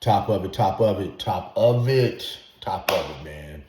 Top of it, top of it, top of it, top of it, man.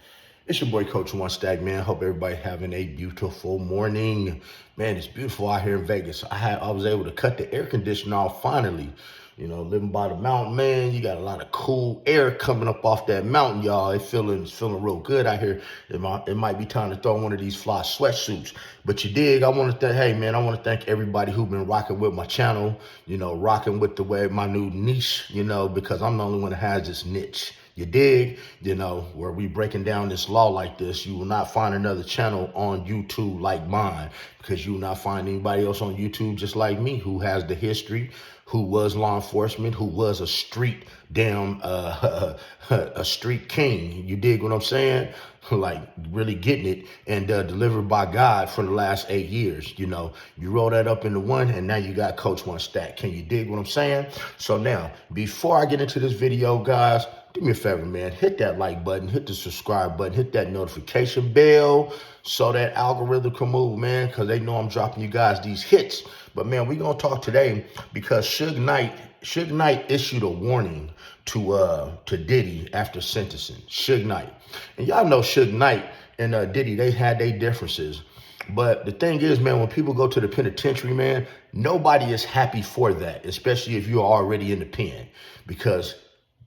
It's your boy Coach One Stack, man. Hope everybody having a beautiful morning. Man, it's beautiful out here in Vegas. I was able to cut the air conditioner off finally. You know, living by the mountain, man. You got a lot of cool air coming up off that mountain, y'all. It's feeling real good out here. It might be time to throw one of these fly sweatsuits. But you dig, I want to hey man, I want to thank everybody who been rocking with my channel, rocking with the way my new niche, because I'm the only one that has this niche. You dig? Where we breaking down this law like this, you will not find another channel on YouTube like mine, because you will not find anybody else on YouTube just like me who has the history, who was law enforcement, who was a street a street king. You dig what I'm saying? Like really getting it and delivered by God for the last 8 years. You roll that up into one and now you got Coach One Stack. Can you dig what I'm saying? So now, before I get into this video, guys, do me a favor, man. Hit that like button, hit the subscribe button, hit that notification bell so that algorithm can move, man, because they know I'm dropping you guys these hits. But, man, we're going to talk today because Suge Knight issued a warning to Diddy after sentencing. Suge Knight. And y'all know Suge Knight and Diddy, they had their differences. But the thing is, man, when people go to the penitentiary, man, nobody is happy for that, especially if you're already in the pen, because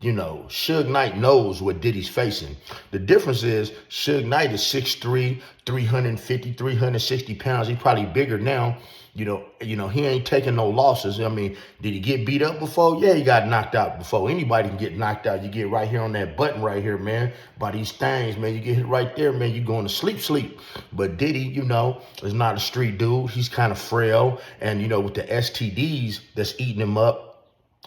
Suge Knight knows what Diddy's facing. The difference is Suge Knight is 6'3", 350, 360 pounds. He's probably bigger now. He ain't taking no losses. I mean, did he get beat up before? Yeah, he got knocked out before. Anybody can get knocked out. You get right here on that button right here, man. By these things, man. You get hit right there, man. You going to sleep. But Diddy, is not a street dude. He's kind of frail. And, with the STDs that's eating him up,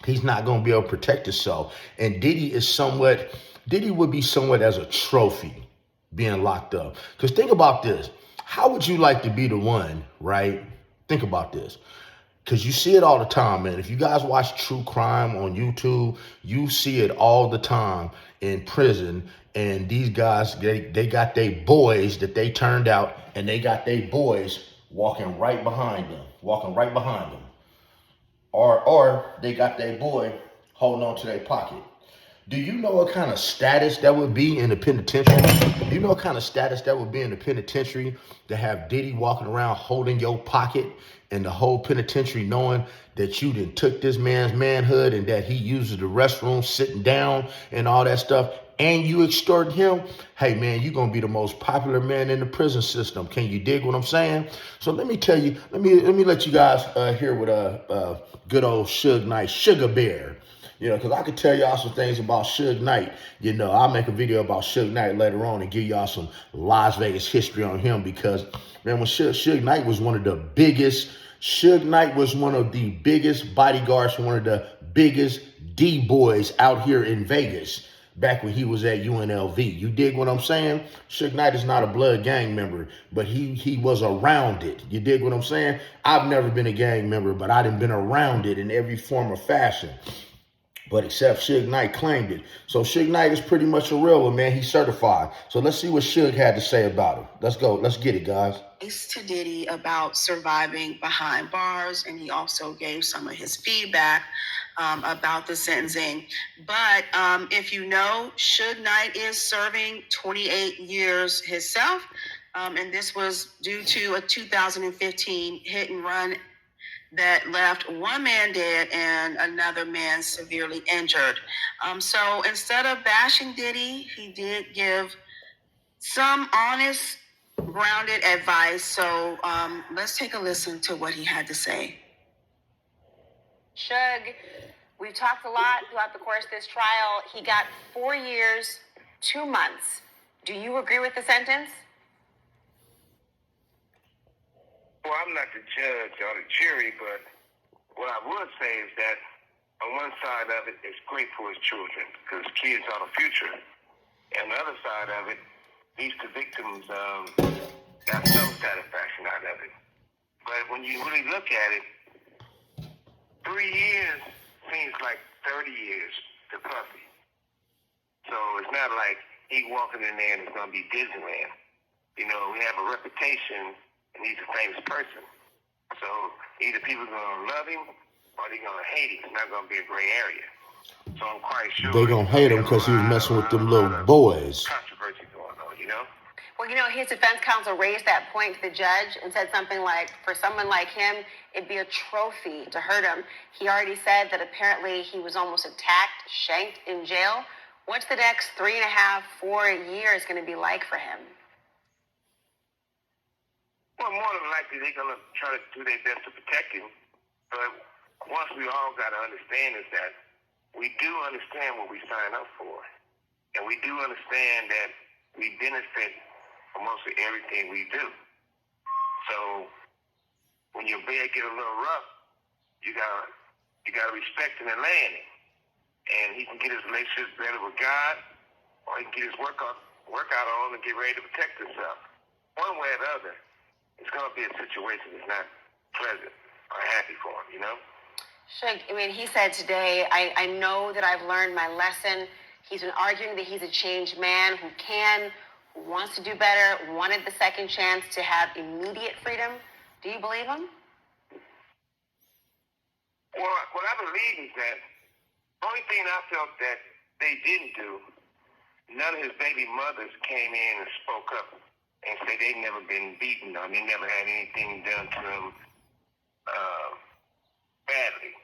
he's not going to be able to protect himself. And Diddy would be somewhat as a trophy being locked up. Because think about this. How would you like to be the one, right? Think about this. Because you see it all the time, man. If you guys watch true crime on YouTube, you see it all the time in prison. And these guys, they got their boys that they turned out, and they got their boys walking right behind them. Or they got their boy holding on to their pocket. Do you know what kind of status that would be in the penitentiary? Do you know what kind of status that would be in the penitentiary to have Diddy walking around holding your pocket and the whole penitentiary knowing that you done took this man's manhood and that he uses the restroom sitting down and all that stuff, and you extort him? Hey, man, you're going to be the most popular man in the prison system. Can you dig what I'm saying? So let me tell you, let me let you guys hear what good old Suge Knight, Sugar Bear, because I could tell y'all some things about Suge Knight. I'll make a video about Suge Knight later on and give y'all some Las Vegas history on him, because, man, when Suge Knight was one of the biggest bodyguards for one of the biggest D-boys out here in Vegas back when he was at UNLV. You dig what I'm saying? Suge Knight is not a blood gang member, but he was around it. You dig what I'm saying? I've never been a gang member, but I done been around it in every form or fashion. But except Suge Knight claimed it. So Suge Knight is pretty much a real one, man. He's certified. So let's see what Suge had to say about it. Let's go. Let's get it, guys. To Diddy about surviving behind bars, and he also gave some of his feedback about the sentencing. But if you know, Suge Knight is serving 28 years himself, and this was due to a 2015 hit and run that left one man dead and another man severely injured. So instead of bashing Diddy, he did give some honest, grounded advice. So let's take a listen to what he had to say. Suge, we've talked a lot throughout the course of this trial. He got 4 years, 2 months. Do you agree with the sentence? Well, I'm not the judge or the jury, but what I would say is that on one side of it, it's great for his children because kids are the future. And the other side of it, these two victims got some satisfaction out of it. But when you really look at it, 3 years seems like 30 years to Puffy. So it's not like he walking in there and it's going to be Disneyland. We have a reputation, and he's a famous person. So either people are going to love him or they're going to hate him. It's not going to be a gray area. So I'm quite sure They gonna hate him because he was messing with them little boys. controversy going on, you know? Well, his defense counsel raised that point to the judge and said something like, for someone like him, it'd be a trophy to hurt him. He already said that apparently he was almost attacked, shanked in jail. What's the next 3.5, 4 years going to be like for him? Well, more than likely, they're going to try to do their best to protect him. But once we all got to understand is that we do understand what we sign up for. And we do understand that we benefit from mostly everything we do. So when your bed get a little rough, you gotta respect him and land it. And he can get his relationship better with God, or he can get his workout on and get ready to protect himself. One way or the other, it's gonna be a situation that's not pleasant or happy for him, you know? Suge, he said today, I know that I've learned my lesson. He's been arguing that he's a changed man who wants to do better, wanted the second chance to have immediate freedom. Do you believe him? Well, what I believe is that the only thing I felt that they didn't do, none of his baby mothers came in and spoke up and said they'd never been beaten or they never had anything done to them badly.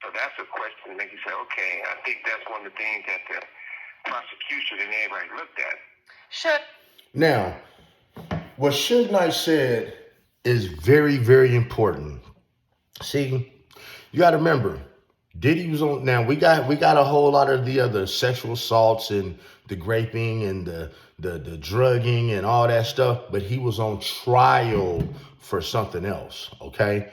So that's a question that make you say, okay, I think that's one of the things that the prosecution and everybody looked at. Sure. Now, what Suge Knight said is very, very important. See, you got to remember, Diddy was on. Now we got a whole lot of the other sexual assaults and the raping and the drugging and all that stuff, but he was on trial for something else. Okay,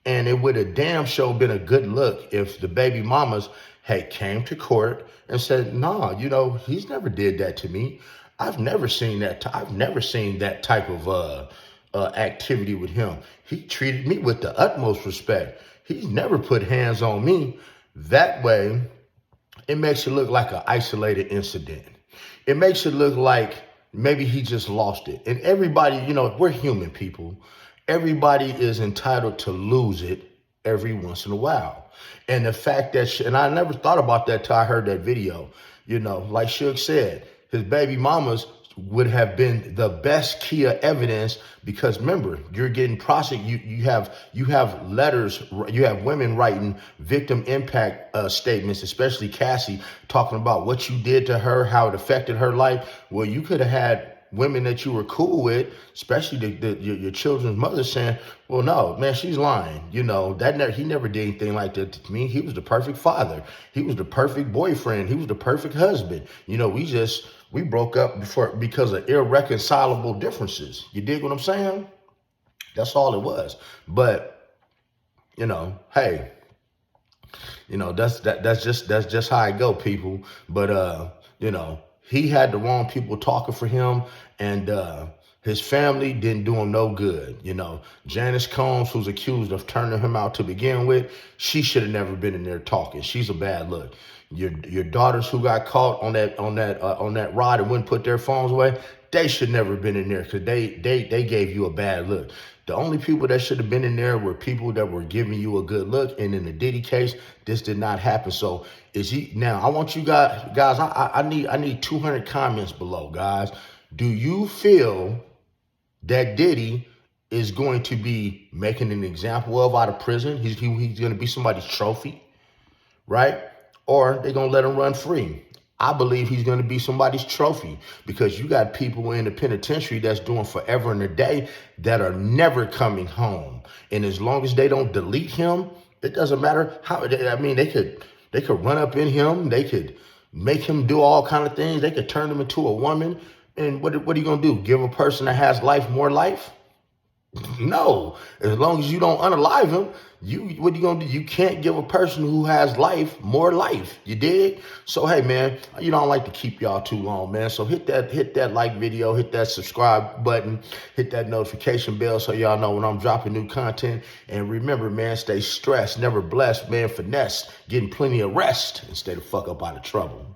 and it would have damn sure been a good look if the baby mamas had came to court and said, "Nah, he's never did that to me. I've never seen that. I've never seen that type of activity with him. He treated me with the utmost respect. He's never put hands on me." That way, it makes it look like an isolated incident. It makes it look like maybe he just lost it. And everybody, we're human people. Everybody is entitled to lose it every once in a while. And the fact that, and I never thought about that till I heard that video, like Suge said, his baby mamas would have been the best key of evidence because remember, you're getting prosecuted. You have letters, you have women writing victim impact statements, especially Cassie, talking about what you did to her, how it affected her life. Well, you could have had women that you were cool with, especially your children's mother, saying, "Well, no, man, she's lying. He never did anything like that to me. He was the perfect father. He was the perfect boyfriend. He was the perfect husband. We broke up because of irreconcilable differences." You dig what I'm saying? That's all it was. But hey, that's just how I go, people. But he had the wrong people talking for him, and his family didn't do him no good. Janice Combs, who's accused of turning him out to begin with, she should have never been in there talking. She's a bad look. Your daughters who got caught on that rod and wouldn't put their phones away, they should never have been in there because they gave you a bad look. The only people that should have been in there were people that were giving you a good look. And in the Diddy case, this did not happen. So now I want you guys, I need 200 comments below, guys. Do you feel that Diddy is going to be making an example of out of prison? He's going to be somebody's trophy, right? Or they're going to let him run free. I believe he's going to be somebody's trophy because you got people in the penitentiary that's doing forever and a day that are never coming home. And as long as they don't delete him, it doesn't matter how. They could run up in him. They could make him do all kind of things. They could turn him into a woman. And what are you going to do? Give a person that has life more life? No. As long as you don't unalive him, what are you gonna do? You can't give a person who has life more life. You dig? So hey man, I don't like to keep y'all too long, man. So hit that like video, hit that subscribe button, hit that notification bell so y'all know when I'm dropping new content. And remember, man, stay stressed, never blessed, man. Finesse, getting plenty of rest instead of fuck up out of trouble.